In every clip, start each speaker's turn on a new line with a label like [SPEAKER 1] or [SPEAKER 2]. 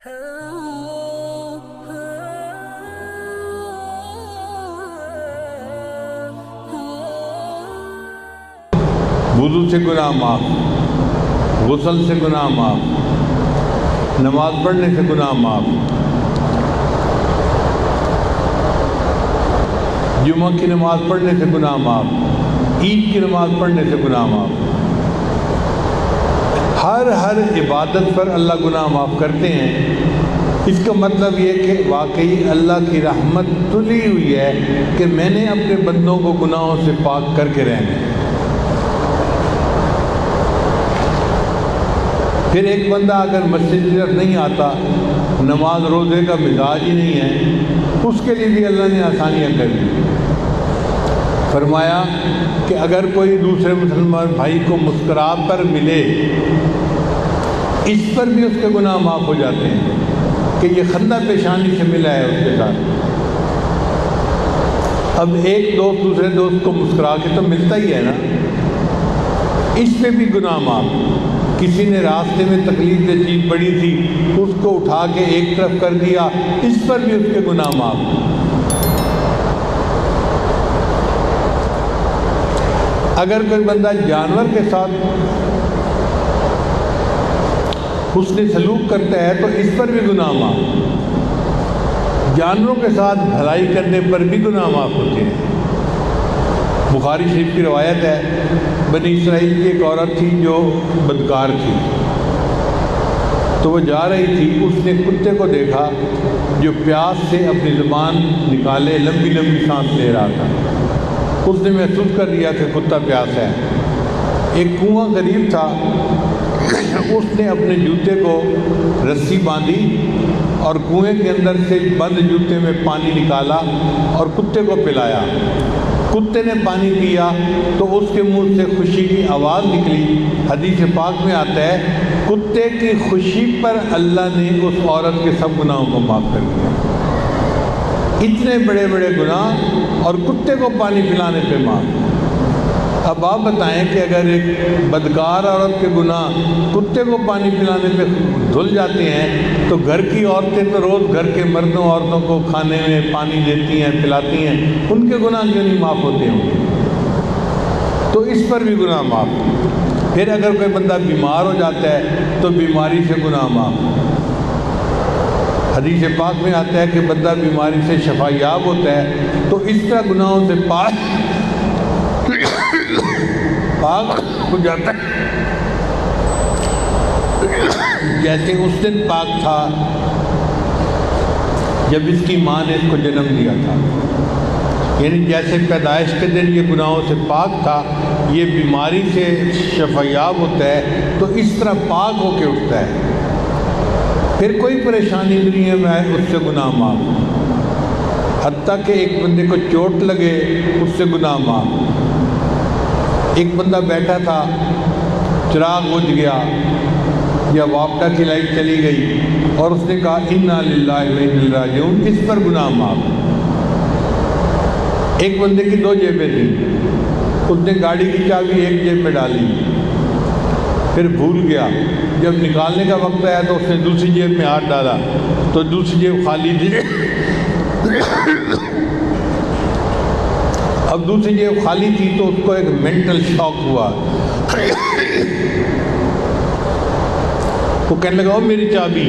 [SPEAKER 1] وضو سے گناہ معاف، غسل سے گناہ معاف، نماز پڑھنے سے گناہ معاف، جمعہ کی نماز پڑھنے سے گناہ معاف، عید کی نماز پڑھنے سے گناہ معاف۔ ہر عبادت پر اللہ گناہ معاف کرتے ہیں۔ اس کا مطلب یہ کہ واقعی اللہ کی رحمت تلی ہوئی ہے کہ میں نے اپنے بندوں کو گناہوں سے پاک کر کے رہنا ہے۔ پھر ایک بندہ اگر مسجد کی طرف نہیں آتا، نماز روزے کا مزاج ہی نہیں ہے، اس کے لیے بھی اللہ نے آسانیاں کر دی۔ فرمایا کہ اگر کوئی دوسرے مسلمان بھائی کو مسکرا کر ملے، اس پر بھی اس کے گناہ معاف ہو جاتے ہیں کہ یہ خندہ پیشانی سے ملا ہے اس کے ساتھ۔ اب ایک دوست دوسرے دوست کو مسکرا کے تو ملتا ہی ہے نا، اس پہ بھی گناہ معاف۔ کسی نے راستے میں تکلیف دہ چیز پڑی تھی، اس کو اٹھا کے ایک طرف کر دیا، اس پر بھی اس کے گناہ معاف۔ اگر کوئی بندہ جانور کے ساتھ حسن سلوک کرتا ہے تو اس پر بھی گناہ معاف۔ جانوروں کے ساتھ بھلائی کرنے پر بھی گناہ معاف ہوتے ہیں۔ بخاری شریف کی روایت ہے، بنی اسرائیل کی ایک عورت تھی جو بدکار تھی، تو وہ جا رہی تھی، اس نے کتے کو دیکھا جو پیاس سے اپنی زبان نکالے لمبی لمبی سانس لے رہا تھا۔ اس نے محسوس کر لیا کہ کتا پیاس ہے۔ ایک کنواں قریب تھا، اس نے اپنے جوتے کو رسی باندھی اور کنویں کے اندر سے بند جوتے میں پانی نکالا اور کتے کو پلایا۔ کتے نے پانی پیا تو اس کے منہ سے خوشی کی آواز نکلی۔ حدیث پاک میں آتا ہے کتے کی خوشی پر اللہ نے اس عورت کے سب گناہوں کو معاف کر دیا۔ اتنے بڑے بڑے گناہ اور کتے کو پانی پلانے پہ معاف۔ اب آپ بتائیں کہ اگر ایک بدکار عورت کے گناہ کتے کو پانی پلانے پہ دھل جاتے ہیں تو گھر کی عورتیں تو روز گھر کے مردوں عورتوں کو کھانے میں پانی دیتی ہیں، پلاتی ہیں، ان کے گناہ کیوں نہیں معاف ہوتے ہوں گے؟ تو اس پر بھی گناہ معاف۔ پھر اگر کوئی بندہ بیمار ہو جاتا ہے تو بیماری سے گناہ معاف۔ حدیث پاک میں آتا ہے کہ بندہ بیماری سے شفا یاب ہوتا ہے تو اس طرح گناہوں سے پاک ہو جاتا ہے جیسے اس دن پاک تھا جب اس کی ماں نے اس کو جنم دیا تھا۔ یعنی جیسے پیدائش کے دن یہ گناہوں سے پاک تھا، یہ بیماری سے شفا یاب ہوتا ہے تو اس طرح پاک ہو کے اٹھتا ہے۔ پھر کوئی پریشانی دنیا میں آئے اس سے گناہ معاف، حتیٰ کہ ایک بندے کو چوٹ لگے اس سے گناہ معاف۔ ایک بندہ بیٹھا تھا، چراغ بجھ گیا یا واپڈا کی لائٹ چلی گئی اور اس نے کہا انا للہ و انا الیہ راجعون، اس پر گناہ معاف۔ ایک بندے کی 2 جیبیں تھیں، اس نے گاڑی کی چابی ایک جیب میں ڈالی، پھر بھول گیا، جب نکالنے کا وقت آیا تو اس نے دوسری جیب میں ہاتھ ڈالا تو دوسری جیب خالی تھی۔ اب دوسری جیب خالی تھی تو اس کو ایک مینٹل شاک ہوا، وہ کہنے لگا او میری چابی۔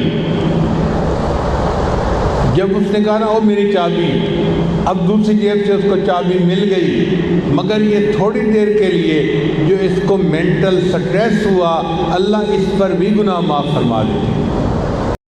[SPEAKER 1] جب اس نے کہا نا او میری چابی، اب دوسری جیب سے اس کو چابی مل گئی، مگر یہ تھوڑی دیر کے لیے جو اس کو مینٹل سٹریس ہوا، اللہ اس پر بھی گناہ معاف فرما دیتے ہیں۔